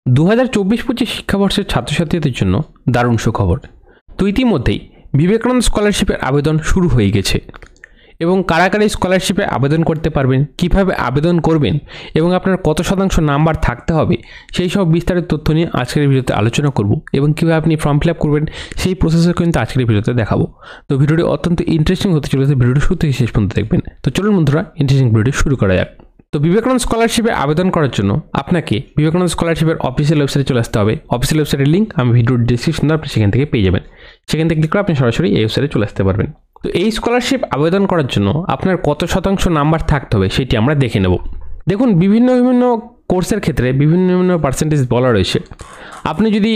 2024-25 শিক্ষাবর্ষের ছাত্রছাত্রীদের জন্য দারুণ সুখবর। তো ইতিমধ্যেই বিবেকানন্দ স্কলারশিপের আবেদন শুরু হয়ে গেছে এবং কারা কারা স্কলারশিপে আবেদন করতে পারবেন, কিভাবে আবেদন করবেন এবং আপনার কত শতাংশ নাম্বার থাকতে হবে, সেই সব বিস্তারিত তথ্য নিয়ে আজকের ভিডিওতে আলোচনা করব এবং কীভাবে আপনি ফর্ম ফিল আপ করবেন সেই প্রসেসও কিন্তু আজকের ভিডিওতে দেখাবো। তো ভিডিওটি অত্যন্ত ইন্টারেস্টিং হতে চলেছে, ভিডিওটি শুরু থেকে শেষ পর্যন্ত দেখবেন। তো চলুন বন্ধুরা, ইন্টারেস্টিং ভিডিওটি শুরু করা যাক। তো বিবেকানন্দ স্কলারশিপে আবেদন করার জন্য আপনাকে বিবেকানন্দ স্কলারশিপের অফিসিয়াল ওয়েবসাইটে চলে আসতে হবে। অফিসিয়াল ওয়েবসাইটের লিঙ্ক আমি ভিডিওর ডিসক্রিপশনে আপনি সেখান থেকে পেয়ে যাবেন। সেখান থেকে ক্লিক করে আপনি সরাসরি এই ওয়েবসাইটে চলে আসতে পারবেন। তো এই স্কলারশিপ আবেদন করার জন্য আপনার কত শতাংশ নাম্বার থাকতে হবে সেটি আমরা দেখে নেব। দেখুন, বিভিন্ন কোর্সের ক্ষেত্রে বিভিন্ন পার্সেন্টেজ বলা রয়েছে। আপনি যদি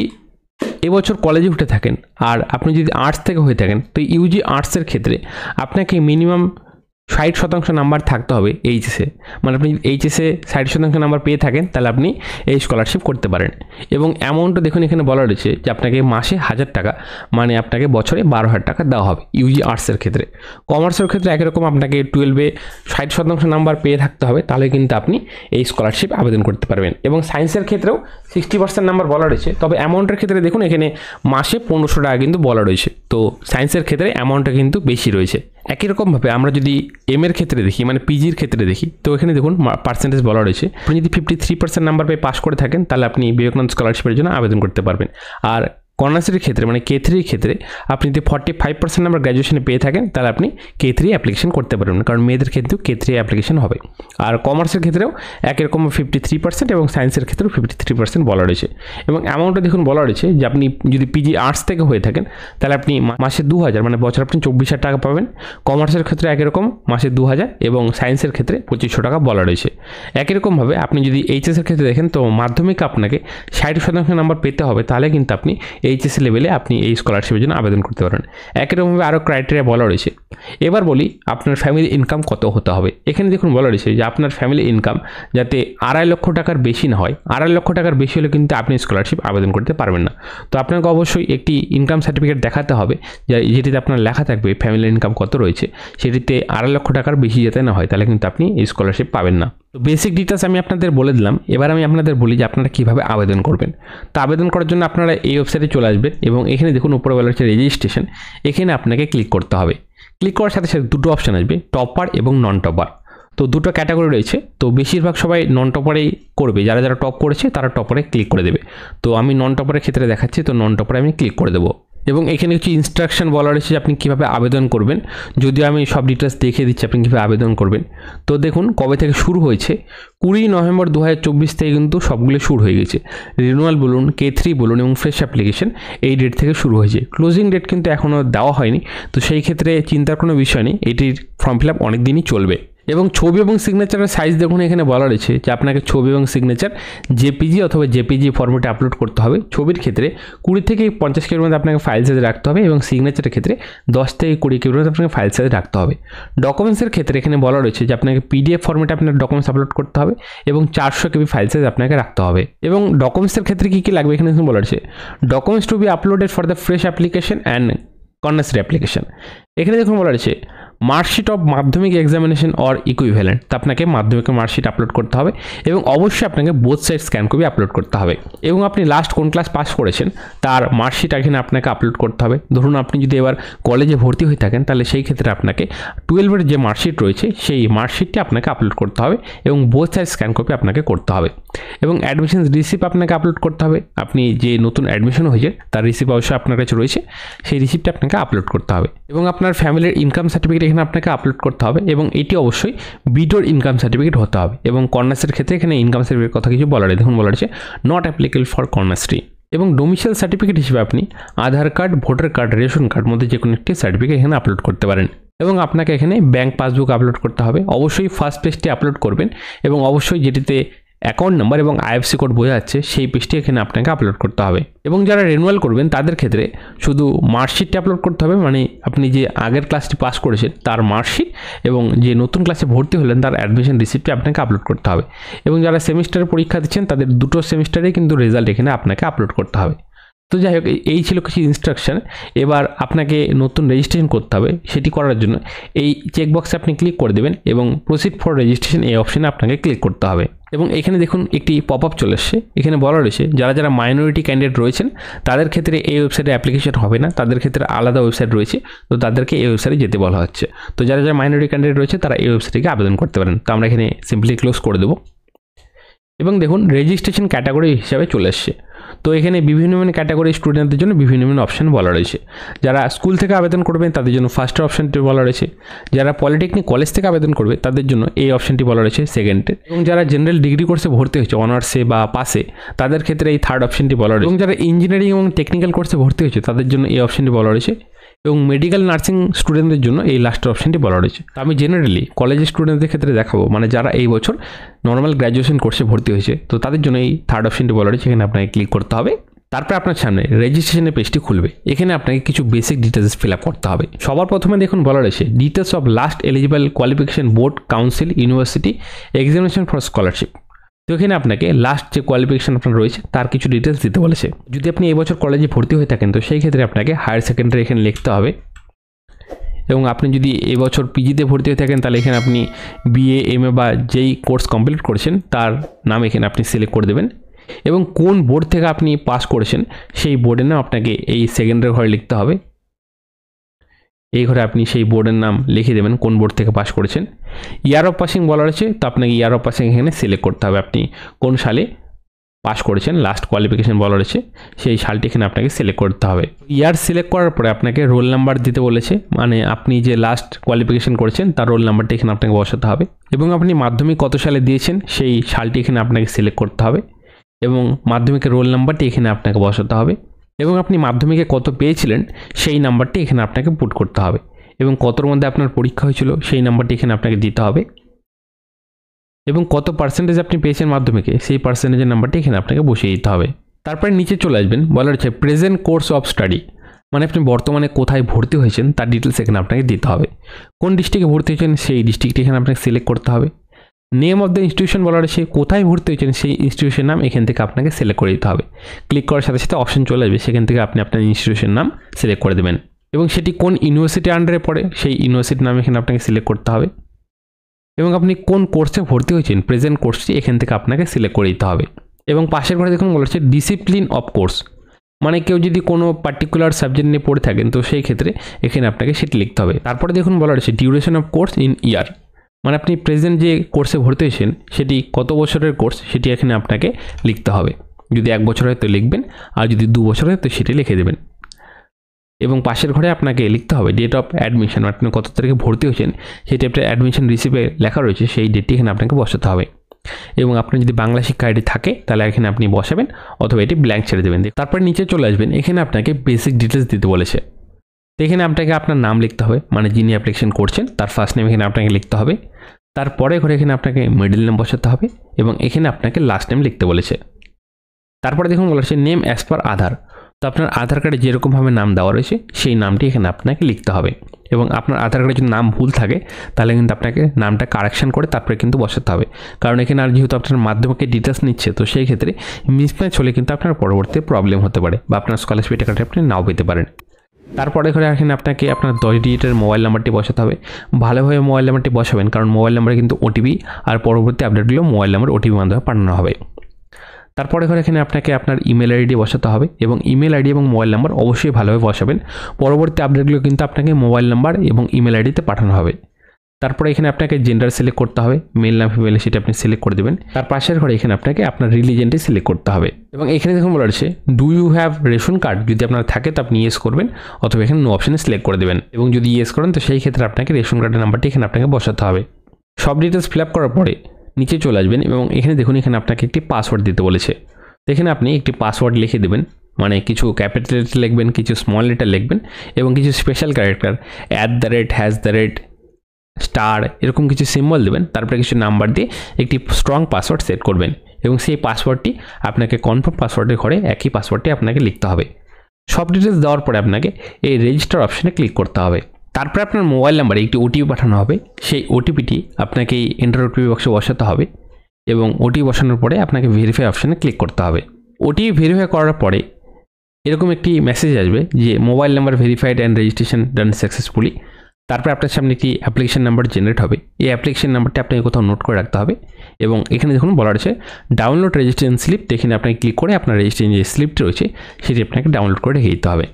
এবছর কলেজে উঠে থাকেন আর আপনি যদি আর্টস থেকে হয়ে থাকেন, তো ইউজি আর্টসের ক্ষেত্রে আপনাকে মিনিমাম 60% নাম্বার থাকতে হবে এইচএসে। মানে আপনি এইচএসে 60% নাম্বার পেয়ে থাকেন তাহলে আপনি এই স্কলারশিপ করতে পারেন। এবং অ্যামাউন্টও দেখুন এখানে বলা রয়েছে যে আপনাকে মাসে 1000 টাকা, মানে আপনাকে বছরে 12,000 টাকা দেওয়া হবে ইউজি আর্টসের ক্ষেত্রে। কমার্সের ক্ষেত্রে একই রকম, আপনাকে 12-এ 60% নাম্বার পেয়ে থাকতে হবে, তাহলে কিন্তু আপনি এই স্কলারশিপ আবেদন করতে পারবেন। এবং সায়েন্সের ক্ষেত্রেও 60% নাম্বার বলা রয়েছে, তবে অ্যামাউন্টের ক্ষেত্রে দেখুন এখানে মাসে 1500 টাকা কিন্তু বলা রয়েছে। তো সায়েন্সের ক্ষেত্রে অ্যামাউন্টটা কিন্তু বেশি রয়েছে। একই রকমভাবে আমরা যদি এম এর ক্ষেত্রে দেখি, মানে পিজির ক্ষেত্রে দেখি, তো এখানে দেখুন পার্সেন্টেজ বলা রয়েছে। আপনি যদি 53% নাম্বার পেয়ে পাস করে থাকেন তাহলে আপনি বিবেকানন্দ স্কলারশিপের জন্য আবেদন করতে পারবেন। আর কন্যাশ্রীর ক্ষেত্রে মানে K3 ক্ষেত্রে আপনি যদি 45% নাম্বার গ্র্যাজুয়েশনে পেয়ে থাকেন তাহলে আপনি K3 অ্যাপ্লিকেশন করতে পারবেন, কারণ মেয়েদের ক্ষেত্রেও K3 অ্যাপ্লিকেশন হবে। আর কমার্সের ক্ষেত্রেও একই রকম 53% এবং সায়েন্সের ক্ষেত্রেও 53% বলা রয়েছে। এবং অ্যামাউন্টটা দেখুন বলা রয়েছে যে আপনি যদি পিজি আর্টস থেকে হয়ে থাকেন তাহলে আপনি মাসে 2000, মানে বছর আপনি 24,000 টাকা পাবেন। কমার্সের ক্ষেত্রে একই রকম মাসে 2000 এবং সায়েন্সের ক্ষেত্রে 2500 টাকা বলা রয়েছে। একই রকমভাবে আপনি যদি এইচএসের ক্ষেত্রে দেখেন, তো মাধ্যমিক আপনাকে 60% নাম্বার পেতে হবে, তাহলে কিন্তু আপনি এইচএস লেভেলে আপনি এই স্কলারশিপের জন্য আবেদন করতে পারেন। একই রকমভাবে আরও ক্রাইটেরিয়া বলা রয়েছে। এবার বলি আপনার ফ্যামিলি ইনকাম কত হতে হবে। এখানে দেখুন বলা রয়েছে যে আপনার ফ্যামিলি ইনকাম যাতে 2.5 লক্ষ টাকার বেশি না হয়। 2.5 লক্ষ টাকার বেশি হলে কিন্তু আপনি স্কলারশিপ আবেদন করতে পারবেন না। তো আপনাকে অবশ্যই একটি ইনকাম সার্টিফিকেট দেখাতে হবে, যেটিতে আপনার লেখা থাকবে ফ্যামিলি ইনকাম কত রয়েছে। সেটিতে 2.5 লক্ষ টাকার বেশি যাতে না হয়, তাহলে কিন্তু আপনি এই স্কলারশিপ পাবেন না। তো বেসিক ডিটেলস আমি আপনাদের বলে দিলাম। এবার আমি আপনাদের বলি যে আপনারা কীভাবে আবেদন করবেন। তো আবেদন করার জন্য আপনারা এই ওয়েবসাইটে চলে আসবেন এবং এখানে দেখুন উপরে বলা হচ্ছে রেজিস্ট্রেশন। এখানে আপনাকে ক্লিক করতে হবে। ক্লিক করার সাথে সাথে দুটো অপশান আসবে, টপার এবং নন টপার। তো দুটো ক্যাটাগরি রয়েছে। তো বেশিরভাগ সবাই নন টপারেই করবে, যারা যারা টপ করেছে তারা টপারে ক্লিক করে দেবে। তো আমি নন টপারের ক্ষেত্রে দেখাচ্ছি, তো নন টপারে আমি ক্লিক করে দেবো। এবং এখানে কিছু ইনস্ট্রাকশন বলা রয়েছে যে আপনি কীভাবে আবেদন করবেন। যদিও আমি সব ডিটেলস দেখিয়ে দিচ্ছি আপনি কীভাবে আবেদন করবেন। তো দেখুন কবে থেকে শুরু হয়েছে, 20 নভেম্বর 2024 থেকে কিন্তু সবগুলো শুরু হয়ে গেছে। রিনুয়াল বলুন, K3 বলুন এবং ফ্রেশ অ্যাপ্লিকেশন এই ডেট থেকে শুরু হয়েছে। ক্লোজিং ডেট কিন্তু এখনও দেওয়া হয়নি, তো সেই ক্ষেত্রে চিন্তার কোনো বিষয় নেই, এটির ফর্ম ফিল আপ অনেক দিনই চলবে। এবং ছবি এবং সিগনেচারের সাইজ দেখুন এখানে বলা রয়েছে যে আপনাকে ছবি এবং সিগনেচার জেপিজি অথবা জেপিজি ফরম্যাটে আপলোড করতে হবে। ছবির ক্ষেত্রে 20 থেকে 50 কেবির মধ্যে আপনাকে ফাইল সাইজ রাখতে হবে এবং সিগনেচারের ক্ষেত্রে 10 থেকে 20 কেবির মধ্যে আপনাকে ফাইল সাইজ রাখতে হবে। ডকুমেন্টসের ক্ষেত্রে এখানে বলা রয়েছে যে আপনাকে পিডিএফ ফরম্যাটে আপনার ডকুমেন্টস আপলোড করতে হবে এবং 400 কেবি ফাইল সাইজ আপনাকে রাখতে হবে। এবং ডকুমেন্টসের ক্ষেত্রে কী কী লাগবে এখানে বলা রয়েছে, documents two be uploaded for the fresh application and Kanyashree application. এখানে দেখুন বলা রয়েছে মার্কশিট অফ মাধ্যমিক এক্সামিনেশন অর ইকুইভ্যালেন্ট। তো আপনাকে মাধ্যমিকের মার্কশিট আপলোড করতে হবে এবং অবশ্যই আপনাকে both side scan copy upload করতে হবে। এবং আপনি লাস্ট কোন ক্লাস পাস করেছেন তার মার্কশিট এখানে আপনাকে আপলোড করতে হবে। ধরুন আপনি যদি এবার কলেজে ভর্তি হয়ে থাকেন তাহলে সেই ক্ষেত্রে আপনাকে 12-এর যে মার্কশিট রয়েছে সেই মার্কশিটটি আপনাকে আপলোড করতে হবে এবং বোথ সাইড স্ক্যান কপি আপনাকে করতে হবে। এবং অ্যাডমিশন রিসিপ্ট আপনাকে আপলোড করতে হবে। আপনি যে নতুন অ্যাডমিশন হয়েছে তার রিসিপ্ট অবশ্যই আপনার কাছে রয়েছে, সেই রিসিপ্টটা আপনাকে আপলোড করতে হবে। এবং আপনার ফ্যামিলির ইনকাম সার্টিফিকেট এখানে আপনাকে আপলোড করতে হবে এবং এটি অবশ্যই বিডোর ইনকাম সার্টিফিকেট হতে হবে। এবং কন্যাশ্রীর ক্ষেত্রে এখানে ইনকাম সার্টিফিকেট কথা কিছু বলা রয়েছে, দেখুন বলা রয়েছে নট অ্যাপ্লিকেবল ফর কন্যাশ্রী। এবং ডোমিসাইল সার্টিফিকেট হিসেবে আপনি Aadhaar card, voter card, ration card মধ্যে যে কোনো একটি সার্টিফিকেট এখানে আপলোড করতে পারেন। এবং আপনাকে এখানে ব্যাঙ্ক পাসবুক আপলোড করতে হবে। অবশ্যই ফার্স্ট পেজটি আপলোড করবেন এবং অবশ্যই যেটিতে অ্যাকাউন্ট নাম্বার এবং আইএফসি কোড বোঝা যাচ্ছে সেই পেজটি এখানে আপনাকে আপলোড করতে হবে। এবং যারা রিনুয়াল করবেন তাদের ক্ষেত্রে শুধু মার্কশিটটি আপলোড করতে হবে, মানে আপনি যে আগের ক্লাসটি পাস করেছেন তার মার্কশিট এবং যে নতুন ক্লাসে ভর্তি হলেন তার অ্যাডমিশন রিসিপ্টটি আপনাকে আপলোড করতে হবে। এবং যারা সেমিস্টারের পরীক্ষা দিচ্ছেন তাদের দুটো সেমিস্টারে কিন্তু রেজাল্ট এখানে আপনাকে আপলোড করতে হবে। তো যাই হোক, এই ছিল কিছু ইনস্ট্রাকশন। এবার আপনাকে নতুন রেজিস্ট্রেশন করতে হবে। সেটি করার জন্য এই চেকবক্সে আপনি ক্লিক করে দেবেন এবং প্রসিড ফর রেজিস্ট্রেশন এই অপশানে আপনাকে ক্লিক করতে হবে। এবং এখানে দেখুন একটি পপ আপ চলে এসছে। এখানে বলা রয়েছে যারা যারা মাইনরিটি ক্যান্ডিডেট রয়েছেন তাদের ক্ষেত্রে এই ওয়েবসাইটে অ্যাপ্লিকেশন হবে না, তাদের ক্ষেত্রে আলাদা ওয়েবসাইট রয়েছে, তো তাদেরকে এই ওয়েবসাইটে যেতে বলা হচ্ছে। তো যারা যারা মাইনরিটি ক্যান্ডিডেট রয়েছে তারা এই ওয়েবসাইটে আবেদন করতে পারেন। তো আমরা এখানে সিম্পলি ক্লোজ করে দেবো এবং দেখুন রেজিস্ট্রেশন ক্যাটাগরি হিসাবে চলে এসছে। তো এখানে বিভিন্ন ক্যাটাগরি স্টুডেন্টদের জন্য বিভিন্ন অপশন বলা রয়েছে। যারা স্কুল থেকে আবেদন করবেন তাদের জন্য ফার্স্টের অপশনটি বলা রয়েছে, যারা পলিটেকনিক কলেজ থেকে আবেদন করবে তাদের জন্য এই অপশনটি বলা রয়েছে সেকেন্ডে, এবং যারা জেনারেল ডিগ্রি কোর্সে ভর্তি হয়েছে অনার্সে বা পাসে তাদের ক্ষেত্রে এই থার্ড অপশনটি বলা রয়েছে, এবং যারা ইঞ্জিনিয়ারিং এবং টেকনিক্যাল কোর্সে ভর্তি হয়েছে তাদের জন্য এই অপশনটি বলা রয়েছে, এবং মেডিকেল নার্সিং স্টুডেন্টদের জন্য এই লাস্টের অপশনটি বলা রয়েছে। আমি জেনারেলি কলেজের স্টুডেন্টদের ক্ষেত্রে দেখাবো, মানে যারা এই বছর নর্মাল গ্র্যাজুয়েশন কোর্সে ভর্তি হয়েছে তো তাদের জন্য এই থার্ড অপশনটি বলা রয়েছে। এখানে আপনাকে ক্লিক করতে হবে। তারপরে আপনার সামনে রেজিস্ট্রেশনের পেজটি খুলবে। এখানে আপনাকে কিছু বেসিক ডিটেলস ফিল আপ করতে হবে। সবার প্রথমে দেখুন বলা রয়েছে details of last eligible qualification board council university examination for scholarship. তো এখানে আপনাকে লাস্ট যে কোয়ালিফিকেশন আপনার রয়েছে তার কিছু ডিটেলস দিতে বলেছে। যদি আপনি এই বছর কলেজে ভর্তি হয়ে থাকেন তো সেই ক্ষেত্রে আপনাকে হায়ার সেকেন্ডারি এখানে লিখতে হবে, এবং আপনি যদি এবছর পিজিতে ভর্তি হয়ে থাকেন তাহলে এখানে আপনি বিএ এমএ বা যেই কোর্স কমপ্লিট করেছেন তার নাম এখানে আপনি সিলেক্ট করে দেবেন, এবং কোন বোর্ড থেকে আপনি পাস করেছেন সেই বোর্ডের নাম আপনাকে এই সেকেন্ডের ঘরে লিখতে হবে। এই ঘরে আপনি সেই বোর্ডের নাম লিখে দেবেন কোন বোর্ড থেকে পাস করেছেন। ইয়ার অফ পাসিং বলা রয়েছে, তো আপনাকে ইয়ার অফ পাসিং এখানে সিলেক্ট করতে হবে, আপনি কোন সালে পাস করেছেন। লাস্ট কোয়ালিফিকেশন বলা রয়েছে সেই সালটি এখানে আপনাকে সিলেক্ট করতে হবে। ইয়ার সিলেক্ট করার পরে আপনাকে রোল নাম্বার দিতে বলেছে, মানে আপনি যে লাস্ট কোয়ালিফিকেশন করেছেন তার রোল নাম্বারটি এখানে আপনাকে বসাতে হবে, এবং আপনি মাধ্যমিক কত সালে দিয়েছেন সেই সালটি এখানে আপনাকে সিলেক্ট করতে হবে, এবং মাধ্যমিকের রোল নাম্বারটি এখানে আপনাকে বসাতে হবে, এবং আপনি মাধ্যমিকে কত পেয়েছিলেন সেই নাম্বারটি এখানে আপনাকে পুট করতে হবে, এবং কতর মধ্যে আপনার পরীক্ষা হয়েছিল সেই নাম্বারটি এখানে আপনাকে দিতে হবে, এবং কত পার্সেন্টেজ আপনি পেয়েছেন মাধ্যমিকে সেই পার্সেন্টেজের নাম্বারটি এখানে আপনাকে বসিয়ে দিতে হবে। তারপরে নিচে চলে আসবেন, বলা রয়েছে প্রেজেন্ট কোর্স অফ স্টাডি, মানে আপনি বর্তমানে কোথায় ভর্তি হয়েছেন তার ডিটেলস এখানে আপনাকে দিতে হবে। কোন ডিস্ট্রিক্টে ভর্তি হয়েছেন সেই ডিস্ট্রিক্টটি এখানে আপনাকে সিলেক্ট করতে হবে। নেম অফ দ্য ইনস্টিটিউশন বলা রয়েছে, কোথায় ভর্তি হয়েছেন সেই ইনস্টিটিউশন নাম এখান থেকে আপনাকে সিলেক্ট করে দিতে হবে। ক্লিক করার সাথে সাথে অপশন চলে আসবে, সেখান থেকে আপনি আপনার ইনস্টিটিউশন নাম সিলেক্ট করে দেবেন, এবং সেটি কোন ইউনিভার্সিটি আন্ডারে পড়ে সেই ইউনিভার্সিটির নাম এখানে আপনাকে সিলেক্ট করতে হবে, এবং আপনি কোন কোর্সে ভর্তি হয়েছেন প্রেজেন্ট কোর্সটি এখান থেকে আপনাকে সিলেক্ট করে দিতে হবে। এবং পাশের ঘরে দেখুন বলা হচ্ছে ডিসিপ্লিন অফ কোর্স, মানে কেউ যদি কোনো পার্টিকুলার সাবজেক্ট নিয়ে পড়ে থাকেন তো সেই ক্ষেত্রে এখানে আপনাকে সেটি লিখতে হবে। তারপরে দেখুন বলা হচ্ছে ডিউরেশন অফ কোর্স ইন ইয়ার, মানে আপনি প্রেজেন্ট যে কোর্সে ভর্তি হয়েছেন সেটি কত বছরের কোর্স সেটি এখানে আপনাকে লিখতে হবে। যদি 1 বছর হয় তো লিখবেন, আর যদি 2 বছর হয় তো সেটি লিখে দেবেন। এবং পাশের ঘরে আপনাকে লিখতে হবে ডেট অফ অ্যাডমিশন, আপনি কত তারিখে ভর্তি হয়েছেন সেটি আপনার অ্যাডমিশন রিসিপে লেখা রয়েছে সেই ডেটটি এখানে আপনাকে বসাতে হবে, এবং আপনার যদি বাংলা শিক্ষা আইডি থাকে তাহলে এখানে আপনি বসাবেন, অথবা এটি ব্ল্যাঙ্ক ছেড়ে দেবেন। তারপরে নিচে চলে আসবেন, এখানে আপনাকে বেসিক ডিটেলস দিতে বলেছে। তো এখানে আপনাকে আপনার নাম লিখতে হবে, মানে যিনি অ্যাপ্লিকেশন করছেন তার ফার্স্ট নেম এখানে আপনাকে লিখতে হবে। তারপরে ঘরে এখানে আপনাকে মিডল নেম বসাতে হবে, এবং এখানে আপনাকে লাস্ট নেম লিখতে বলেছে। তারপরে দেখুন বলেছে নেম অ্যাজ পার আধার, তো আপনার আধার কার্ডে যেরকমভাবে নাম দেওয়া রয়েছে সেই নামটি এখানে আপনাকে লিখতে হবে, এবং আপনার আধার কার্ডে যদি নাম ভুল থাকে তাহলে কিন্তু আপনাকে নামটা কারেকশন করে তারপরে কিন্তু বসাতে হবে, কারণ এখানে আর যেহেতু আপনার মাধ্যমিকের ডিটেলস নিচ্ছে তো সেই ক্ষেত্রে মিসম্যাচ হলে কিন্তু আপনার পরবর্তী প্রবলেম হতে পারে, বা আপনার স্কলারশিপ টাকাটা আপনি নাও পেতে পারেন। তারপরে ঘরে এখানে আপনাকে আপনার 10 ডিজিটের মোবাইল নাম্বারটি বসাতে হবে। ভালোভাবে মোবাইল নাম্বারটি বসাবেন, কারণ মোবাইল নাম্বারে কিন্তু ওটিপি আর পরবর্তী আপডেটগুলো মোবাইল নাম্বার ওটিপি মাধ্যমে পাঠানো হবে। তারপরে ঘরে এখানে আপনাকে আপনার ইমেল আইডি বসাতে হবে, এবং ইমেল আইডি এবং মোবাইল নাম্বার অবশ্যই ভালোভাবে বসাবেন। পরবর্তী আপডেটগুলো কিন্তু আপনাকে মোবাইল নাম্বার এবং ইমেল আইডিতে পাঠানো হবে। তারপরে এখানে আপনাকে জেন্ডার সিলেক্ট করতে হবে, মেল না ফিমেল সেটা আপনি সিলেক্ট করে দেবেন। তার পাশের ঘরে এখানে আপনাকে আপনার রিলিজনটি সিলেক্ট করতে হবে, এবং এখানে দেখুন বলা রয়েছে do you have ration card, যদি আপনার থাকে তো আপনি ইয়েস করবেন, অথবা এখানে নো অপশনে সিলেক্ট করে দেবেন, এবং যদি ইয়েস করেন তো সেই ক্ষেত্রে আপনাকে রেশন কার্ডের নাম্বারটি এখানে আপনাকে বসাতে হবে। সব ডিটেলস ফিল আপ করার পরে নিচে চলে আসবেন, এবং এখানে দেখুন এখানে আপনাকে একটি পাসওয়ার্ড দিতে বলেছে। এখানে আপনি একটি পাসওয়ার্ড লিখে দেবেন, মানে কিছু ক্যাপিটাল লেটার লিখবেন, কিছু স্মল লেটার লিখবেন, এবং কিছু স্পেশাল ক্যারেক্টার @ স্টার এরকম কিছু সিম্বল দেবেন। তারপরে কিছু নাম্বার দিয়ে একটি স্ট্রং পাসওয়ার্ড সেট করবেন, এবং সেই পাসওয়ার্ডটি আপনাকে কনফার্ম পাসওয়ার্ডের ঘরে একই পাসওয়ার্ডটি আপনাকে লিখতে হবে। সব ডিটেলস দেওয়ার পরে আপনাকে এই রেজিস্টার অপশনে ক্লিক করতে হবে। তারপরে আপনার মোবাইল নাম্বারে একটি ওটিপি পাঠানো হবে, সেই ওটিপিটি আপনাকে এই এন্টার ওটিপি বক্সে বসাতে হবে, এবং ওটিপি বসানোর পরে আপনাকে ভেরিফাই অপশানে ক্লিক করতে হবে। ওটিপি ভেরিফাই করার পরে এরকম একটি মেসেজ আসবে যে mobile number verified and registration done successfully. তারপর আপনার সামনে একটি অ্যাপ্লিকেশন নাম্বার জেনারেট হবে। এই অ্যাপ্লিকেশন নাম্বারটি আপনাকে কোথাও নোট করে রাখতে হবে এবং এখানে দেখুন বলা রয়েছে ডাউনলোড রেজিস্ট্রেশন স্লিপ। তো এখানে আপনাকে ক্লিক করে আপনার রেজিস্ট্রেশন যে স্লিপটি রয়েছে সেটি আপনাকে ডাউনলোড করে রেখে দিতে হবে।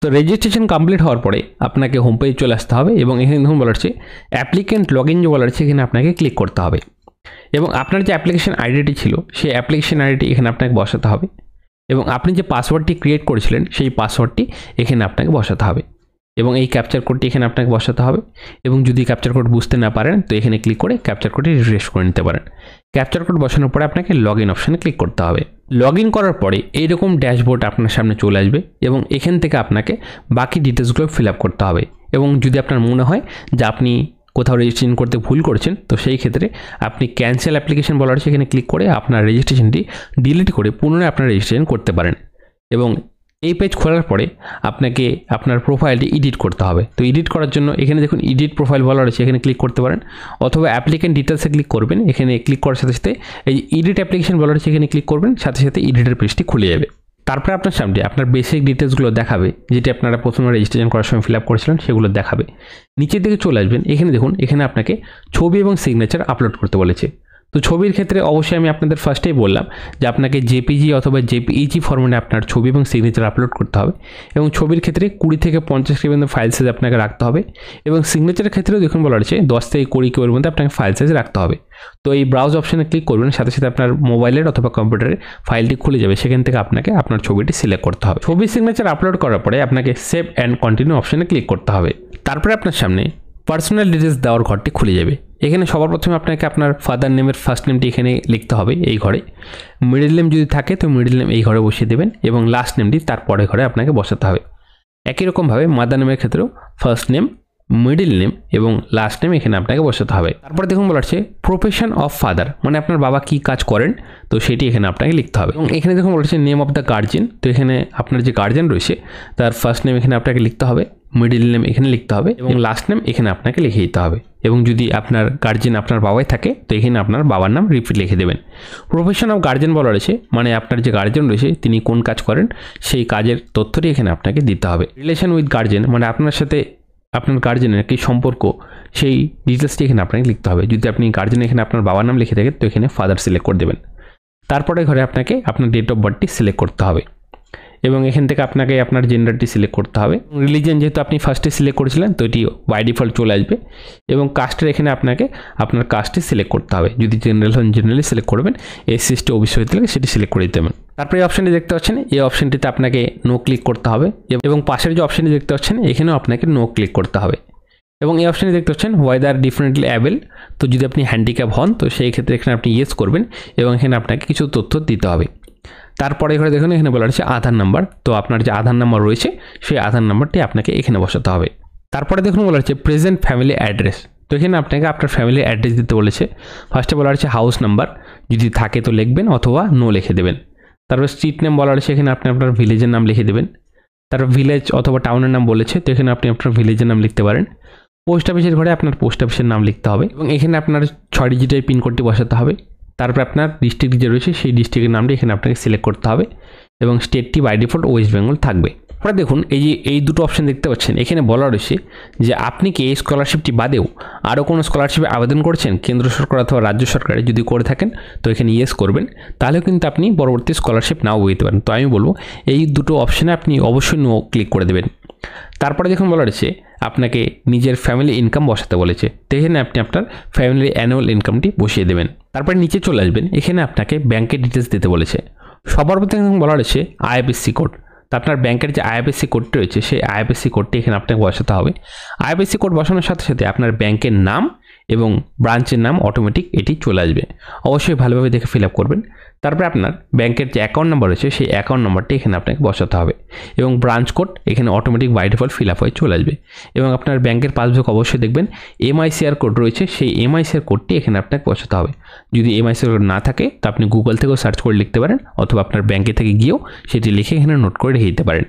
তো রেজিস্ট্রেশন কমপ্লিট হওয়ার পরে আপনাকে হোম পেজে চলে আসতে হবে এবং এখানে দেখুন বলা হচ্ছে অ্যাপ্লিকেন্ট লগ ইন যে বলা হচ্ছে এখানে আপনাকে ক্লিক করতে হবে এবং আপনার যে অ্যাপ্লিকেশন আইডিটি ছিল সেই অ্যাপ্লিকেশন আইডিটি এখানে আপনাকে বসাতে হবে এবং আপনি যে পাসওয়ার্ডটি ক্রিয়েট করেছিলেন সেই পাসওয়ার্ডটি এখানে আপনাকে বসাতে হবে এবং এই ক্যাপচার কোডটি এখানে আপনাকে বসাতে হবে এবং যদি ক্যাপচার কোড বুঝতে না পারেন তো এখানে ক্লিক করে ক্যাপচার কোডটি রিফ্রেশ করে নিতে পারেন। ক্যাপচার কোড বসানোর পরে আপনাকে লগ ইন অপশানে ক্লিক করতে হবে। লগ ইন করার পরে এইরকম ড্যাশবোর্ড আপনার সামনে চলে আসবে এবং এখান থেকে আপনাকে বাকি ডিটেলসগুলো ফিল আপ করতে হবে এবং যদি আপনার মনে হয় যে আপনি কোথাও রেজিস্ট্রেশন করতে ভুল করেছেন তো সেই ক্ষেত্রে আপনি ক্যান্সেল অ্যাপ্লিকেশন বলা হচ্ছে এখানে ক্লিক করে আপনার রেজিস্ট্রেশনটি ডিলিট করে পুনরায় আপনার রেজিস্ট্রেশন করতে পারেন এবং এই পেজ খোলার পরে আপনাকে আপনার প্রোফাইলটি এডিট করতে হবে। তো এডিট করার জন্য এখানে দেখুন এডিট প্রোফাইল বলা রয়েছে এখানে ক্লিক করতে পারেন অথবা অ্যাপ্লিকেন্ট ডিটেলসে ক্লিক করবেন। এখানে ক্লিক করার সাথে সাথে এই এডিট অ্যাপ্লিকেশন বলা রয়েছে এখানে ক্লিক করবেন, সাথে সাথে এডিটের পেজটি খুলে যাবে। তারপরে আপনার সামনে আপনার বেসিক ডিটেলসগুলো দেখাবে যেটি আপনারা প্রথমে রেজিস্ট্রেশন করার সময় ফিল আপ করেছিলেন সেগুলো দেখাবে। নিচের দিকে চলে আসবেন, এখানে দেখুন এখানে আপনাকে ছবি এবং সিগনেচার আপলোড করতে বলেছে। তো ছবির ক্ষেত্রে অবশ্যই আমি আপনাদের ফার্স্টেই বললাম যে আপনাকে জেপিজি অথবা জেপিইজি ফরম্যাটে আপনার ছবি এবং সিগনেচার আপলোড করতে হবে এবং ছবির ক্ষেত্রে 20 থেকে 50 কেবির মধ্যে ফাইল সাইজ আপনাকে রাখতে হবে এবং সিগনেচারের ক্ষেত্রেও দেখুন বলা হচ্ছে 10 থেকে 20 কেবির মধ্যে আপনাকে ফাইল সাইজ রাখতে হবে। তো এই ব্রাউজ অপশানে ক্লিক করবেন, সাথে সাথে আপনার মোবাইলের অথবা কম্পিউটারের ফাইলটি খুলে যাবে, সেখান থেকে আপনাকে আপনার ছবিটি সিলেক্ট করতে হবে। ছবি সিগনেচার আপলোড করার পরে আপনাকে সেভ অ্যান্ড কন্টিনিউ অপশানে ক্লিক করতে হবে। তারপরে আপনার সামনে পার্সোনাল ডিটেলস দেওয়ার ঘরটি খুলে যাবে। এখানে সবার প্রথমে আপনাকে আপনার ফাদার নেমের ফার্স্ট নেমটি এখানে লিখতে হবে এই ঘরে, মিডল নেম যদি থাকে তো মিডল নেম এই ঘরে বসিয়ে দেবেন এবং লাস্ট নেমটি তারপরে ঘরে আপনাকে বসাতে হবে। একই রকমভাবে মাদার নেমের ক্ষেত্রেও ফার্স্ট নেম, মিডল নেম এবং লাস্ট নেম এখানে আপনাকে বসাতে হবে। তারপরে দেখুন বলা হচ্ছে প্রফেশন অফ ফাদার, মানে আপনার বাবা কী কাজ করেন তো সেটি এখানে আপনাকে লিখতে হবে এবং এখানে দেখুন বলা হচ্ছে নেম অফ দ্য গার্জিয়ান। তো এখানে আপনার যে গার্জিয়ান রয়েছে তার ফার্স্ট নেম এখানে আপনাকে লিখতে হবে, মিডল নেম এখানে লিখতে হবে এবং লাস্ট নেম এখানে আপনাকে লিখে দিতে হবে এবং যদি আপনার গার্জিয়ান আপনার বাবাই থাকে তো এখানে আপনার বাবার নাম রিপিট লিখে দেবেন। প্রফেশন অফ গার্জিয়ান বলা রয়েছে মানে আপনার যে গার্জিয়ান রয়েছে তিনি কোন কাজ করেন সেই কাজের তথ্যটি এখানে আপনাকে দিতে হবে। রিলেশন উইথ গার্জিয়ান মানে আপনার সাথে আপনার গার্জিয়ানের কী সম্পর্ক সেই ডিটেলসটি এখানে আপনাকে লিখতে হবে। যদি আপনি গার্জিয়ান এখানে আপনার বাবার নাম লিখে থাকেন তো এখানে ফাদার সিলেক্ট করে দেবেন। তারপরে ঘরে আপনাকে আপনার ডেট অফ বার্থটি সিলেক্ট করতে হবে এবং এখান থেকে আপনাকে আপনার জেন্ডারটি সিলেক্ট করতে হবে। রিলিজিয়ন যেহেতু আপনি ফার্স্টে সিলেক্ট করেছিলেন তো এটি বাই ডিফল্ট চলে আসবে এবং কাস্টের এখানে আপনাকে আপনার কাস্টটি সিলেক্ট করতে হবে। যদি জেনারেল হন জেনারেলি সিলেক্ট করবেন, এসসি এসটি ওবিসি হতে গেলে সেটি সিলেক্ট করে দিতে হবে। তারপরে এই অপশানটি দেখতে পাচ্ছেন, এই অপশানটিতে আপনাকে নো ক্লিক করতে হবে এবং পাশের যে অপশানটি দেখতে পাচ্ছেন এখানেও আপনাকে নো ক্লিক করতে হবে এবং এই অপশানটি দেখতে পাচ্ছেন ওয়েদার ডিফারেন্টলি অ্যাবেল। তো যদি আপনি হ্যান্ডিক্যাপ হন তো সেই ক্ষেত্রে এখানে আপনি ইয়েস করবেন এবং এখানে আপনাকে কিছু তথ্য দিতে হবে। তারপরে এখানে দেখুন এখানে বলা হচ্ছে আধার নাম্বার, তো আপনার যে আধার নাম্বার রয়েছে সেই আধার নাম্বারটি আপনাকে এখানে বসাতে হবে। তারপরে দেখুন বলা হচ্ছে প্রেজেন্ট ফ্যামিলি অ্যাড্রেস, তো এখানে আপনাকে আপনার ফ্যামিলি অ্যাড্রেস দিতে বলেছে। ফার্স্টে বলা হচ্ছে হাউস নাম্বার, যদি থাকে তো লিখবেন অথবা নো লিখে দেবেন। তারপর স্ট্রিট নেম বলা হচ্ছে এখানে আপনি আপনার ভিলেজের নাম লিখে দেবেন। তারপর ভিলেজ অথবা টাউনের নাম বলেছে তো এখানে আপনি আপনার ভিলেজের নাম লিখতে পারেন। পোস্ট অফিসের ঘরে আপনার পোস্ট অফিসের নাম লিখতে হবে এবং এখানে আপনার 6 ডিজিটের পিনকোডটি বসাতে হবে। তারপর আপনার ডিস্ট্রিক্ট যে রয়েছে সেই ডিস্ট্রিক্টের নামটি এখানে আপনাকে সিলেক্ট করতে হবে এবং স্টেটটি বাই ডিফল্ট ওয়েস্ট বেঙ্গল থাকবে। আপনারা দেখুন এই যে এই দুটো অপশন দেখতে পাচ্ছেন এখানে বলা রয়েছে যে আপনি কি এই স্কলারশিপটি বাদেও আরও কোনো স্কলারশিপে আবেদন করেছেন কেন্দ্র সরকার অথবা রাজ্য সরকারে, যদি করে থাকেন তো এখানে ইয়েস করবেন, তাহলেও কিন্তু আপনি পরবর্তী স্কলারশিপ নাও পেতে পারেন। তো আমি বলবো এই দুটো অপশানে আপনি অবশ্যই নো ক্লিক করে দেবেন। তারপরে দেখুন বলা রয়েছে আপনাকে নিজের ফ্যামিলি ইনকাম বসাতে বলেছে, তো এখানে আপনি আপনার ফ্যামিলি অ্যানুয়াল ইনকামটি বসিয়ে দেবেন। তারপরে নিচে চলে আসবেন, এখানে আপনাকে ব্যাংকের ডিটেলস দিতে বলেছে। সবার প্রথমে বলা রয়েছে আইএফএসসি কোড, তো আপনার ব্যাংকের যে আইএফএসসি কোডটি রয়েছে সেই আইএফএসসি কোডটি এখানে আপনাকে বসাতে হবে। আইএফএসসি কোড বসানোর সাথে সাথে আপনার ব্যাংকের নাম এবং ব্রাঞ্চের নাম অটোমেটিক এটি চলে আসবে, অবশ্যই ভালোভাবে দেখে ফিল আপ করবেন। তারপরে আপনার ব্যাংকের যে অ্যাকাউন্ট নাম্বার রয়েছে সেই অ্যাকাউন্ট নাম্বারটি এখানে আপনাকে বসাতে হবে এবং ব্রাঞ্চ কোড এখানে automatic by default fill up হয়ে চলে আসবে এবং আপনার ব্যাংকের পাসবুক অবশ্যই দেখবেন এমআইসিআর কোড রয়েছে, সেই এমআইসিআর কোডটি এখানে আপনাকে বসাতে হবে। যদি এমআইসিআর কোড না থাকে তো আপনি গুগল থেকেও সার্চ করে লিখতে পারেন অথবা আপনার ব্যাংকে থেকে গিয়েও সেটি লিখে এখানে নোট করে রেখে দিতে পারেন।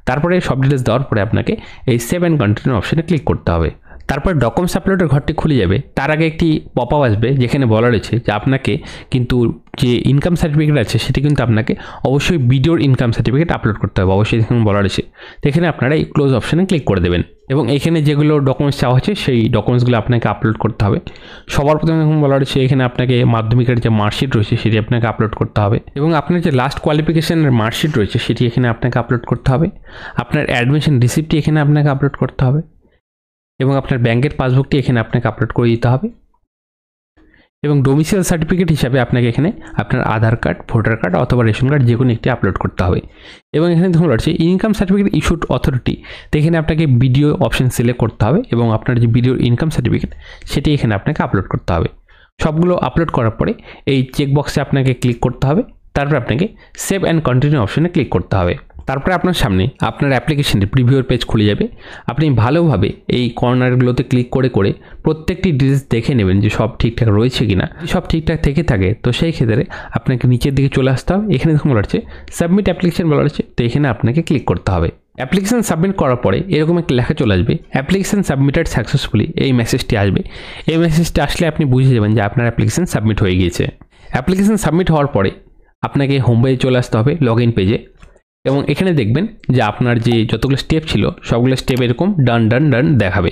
তারপরে সব ডিটেলস দেওয়ার পরে আপনাকে এই সেভ অ্যান্ড কন্টিনিউ অপশানে ক্লিক করতে হবে। তারপর ডকুমেন্টস আপলোডের ঘরটি খুলে যাবে। তার আগে একটি পপআপ আসবে যেখানে বলা রয়েছে যে আপনাকে কিন্তু যে ইনকাম সার্টিফিকেট আছে সেটি কিন্তু আপনাকে অবশ্যই ভিডিওর ইনকাম সার্টিফিকেট আপলোড করতে হবে, অবশ্যই এখানে বলা রয়েছে। তো এখানে আপনারা এই ক্লোজ অপশানে ক্লিক করে দেবেন এবং এখানে যেগুলো ডকুমেন্টস চাওয়া হচ্ছে সেই ডকুমেন্টসগুলো আপনাকে আপলোড করতে হবে। সবার প্রথমে এখন বলা রয়েছে এখানে আপনাকে মাধ্যমিকের যে মার্কশিট রয়েছে সেটি আপনাকে আপলোড করতে হবে এবং আপনার যে লাস্ট কোয়ালিফিকেশনের মার্কশিট রয়েছে সেটি এখানে আপনাকে আপলোড করতে হবে। আপনার অ্যাডমিশন রিসিপ্টটি এখানে আপনাকে আপলোড করতে হবে এবং আপনার ব্যাংকের পাসবুকটি এখানে আপনাকে আপলোড করে দিতে হবে এবং ডোমিসাইল সার্টিফিকেট হিসাবে আপনাকে এখানে আপনার আধার কার্ড, ভোটার কার্ড অথবা রেশন কার্ড যে কোনো একটি আপলোড করতে হবে এবং এখানে দেখুন রয়েছে ইনকাম সার্টিফিকেট ইস্যুড অথরিটি। তো এখানে আপনাকে ভিডিও অপশন সিলেক্ট করতে হবে এবং আপনার যে ভিডিওর ইনকাম সার্টিফিকেট সেটি এখানে আপনাকে আপলোড করতে হবে। সবগুলো আপলোড করার পরে এই চেকবক্সে আপনাকে ক্লিক করতে হবে, তারপর আপনাকে সেভ অ্যান্ড কন্টিনিউ অপশনে ক্লিক করতে হবে। তারপরে আপনার সামনে আপনার অ্যাপ্লিকেশনটি প্রিভিউর পেজ খুলে যাবে। আপনি ভালোভাবে এই কর্নারগুলোতে ক্লিক করে করে প্রত্যেকটি ডিটেলস দেখে নেবেন যে সব ঠিকঠাক রয়েছে কিনা। যদি সব ঠিকঠাক থেকে থাকে তো সেই ক্ষেত্রে আপনাকে নিচের দিকে চলে আসতে হবে। এখানে দেখুন বলা হচ্ছে সাবমিট অ্যাপ্লিকেশন বলা হচ্ছে, তো এখানে আপনাকে ক্লিক করতে হবে। অ্যাপ্লিকেশন সাবমিট করার পরে এরকম একটা লেখা চলে আসবে, অ্যাপ্লিকেশন সাবমিটেড সাকসেসফুলি। এই মেসেজটি আসবে। এই মেসেজটি আসলে আপনি বুঝে যাবেন যে আপনার অ্যাপ্লিকেশন সাবমিট হয়ে গিয়েছে। অ্যাপ্লিকেশন সাবমিট হওয়ার পরে আপনাকে হোম পেজে চলে আসতে হবে, লগ ইন পেজে, এবং এখানে দেখবেন যে আপনার যে যতগুলো স্টেপ ছিল সবগুলো স্টেপ এরকম ডান ডান ডান দেখাবে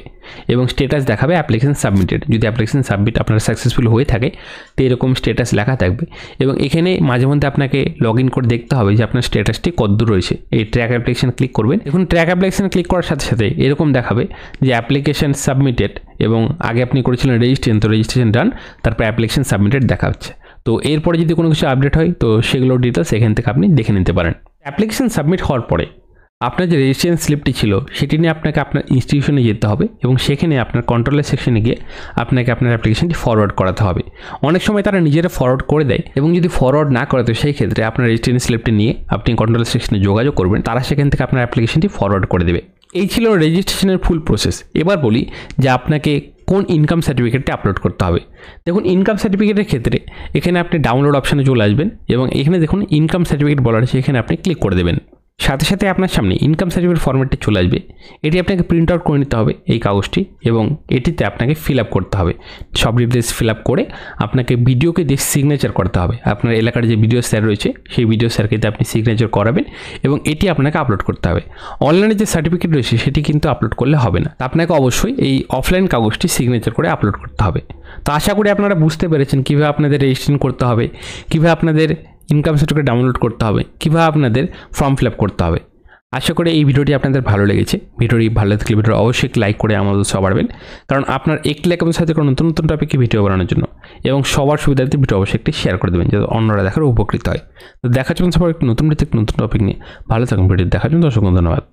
এবং স্ট্যাটাস দেখাবে অ্যাপ্লিকেশন সাবমিটেড। যদি অ্যাপ্লিকেশন সাবমিট আপনার সাকসেসফুল হয়ে থাকে তো এরকম স্ট্যাটাস লেখা থাকবে এবং এখানে মাঝে মধ্যে আপনাকে লগ ইন করে দেখতে হবে যে আপনার স্ট্যাটাসটি কতদূর রয়েছে। এই ট্র্যাক অ্যাপ্লিকেশন ক্লিক করবেন। দেখুন ট্র্যাক অ্যাপ্লিকেশন ক্লিক করার সাথে সাথে এরকম দেখাবে যে অ্যাপ্লিকেশন সাবমিটেড এবং আগে আপনি করেছিলেন রেজিস্ট্রেশন, তো রেজিস্ট্রেশন ডান, তারপর অ্যাপ্লিকেশন সাবমিটেড দেখাচ্ছে। তো এরপরে যদি কোনো কিছু আপডেট হয় তো সেগুলোর ডিটেলস এখান থেকে আপনি দেখে নিতে পারেন। অ্যাপ্লিকেশন সাবমিট হওয়ার পরে আপনার যে রেজিস্ট্রেশন স্লিপটি ছিল সেটি নিয়ে আপনাকে আপনার ইনস্টিটিউশনে যেতে হবে এবং সেখানে আপনার কন্ট্রোলের সেকশনে গিয়ে আপনাকে আপনার অ্যাপ্লিকেশনটি ফরওয়ার্ড করাতে হবে। অনেক সময় তারা নিজেরা ফরওয়ার্ড করে দেয় এবং যদি ফরওয়ার্ড না করে তো সেই ক্ষেত্রে আপনার রেজিস্ট্রেশন স্লিপটি নিয়ে আপনি কন্ট্রোলের সেকশনে যোগাযোগ করবেন, তারা সেখান থেকে আপনার অ্যাপ্লিকেশনটি ফরওয়ার্ড করে দেবে। এই ছিল রেজিস্ট্রেশনের ফুল প্রসেস। এবার বলি যে আপনাকে কোন ইনকাম সার্টিফিকেটটি আপলোড করতে হবে। দেখুন ইনকাম সার্টিফিকেটের ক্ষেত্রে এখানে আপনি ডাউনলোড অপশানে চলে আসবেন এবং এখানে দেখুন ইনকাম সার্টিফিকেট বলা আছে, এখানে আপনি ক্লিক করে দেবেন। সাথে সাথে আপনার সামনে ইনকাম সার্টিফিকেট ফরম্যাটটি চলে আসবে। এটি আপনাকে প্রিন্ট আউট করে নিতে হবে এই কাগজটি এবং এটিতে আপনাকে ফিল আপ করতে হবে। সব ডিটেলস ফিল আপ করে আপনাকে ভিডিওকে দিয়ে সিগনেচার করতে হবে। আপনার এলাকার যে ভিডিও স্যার রয়েছে সেই ভিডিও স্যারকে দিয়ে আপনি সিগনেচার করাবেন এবং এটি আপনাকে আপলোড করতে হবে। অনলাইনে যে সার্টিফিকেট রয়েছে সেটি কিন্তু আপলোড করলে হবে না, আপনাকে অবশ্যই এই অফলাইন কাগজটি সিগনেচার করে আপলোড করতে হবে। তো আশা করি আপনারা বুঝতে পেরেছেন কীভাবে আপনাদের রেজিস্ট্রেশন করতে হবে, কীভাবে আপনাদের ইনকাম সার্টিফিকেট ডাউনলোড করতে হবে, কীভাবে আপনাদের ফর্ম ফিল আপ করতে হবে। আশা করি এই ভিডিওটি আপনাদের ভালো লেগেছে। ভিডিওটি ভালো লাগলে ভিডিও অবশ্যই লাইক করে আমাদের সব বাড়বেন, কারণ আপনার একটি লাইক আমাদের সাথে কোনো নতুন নতুন টপিকে ভিডিও বানানোর জন্য, এবং সবার সুবিধার্থে ভিডিও অবশ্যই একটি শেয়ার করে দেবেন যাতে অন্যরা দেখার উপকৃত হয়। তো দেখার জন্য সবার একটি নতুন টপিক নিয়ে ভালো থাকুন। ভিডিও দেখার জন্য দর্শক ধন্যবাদ।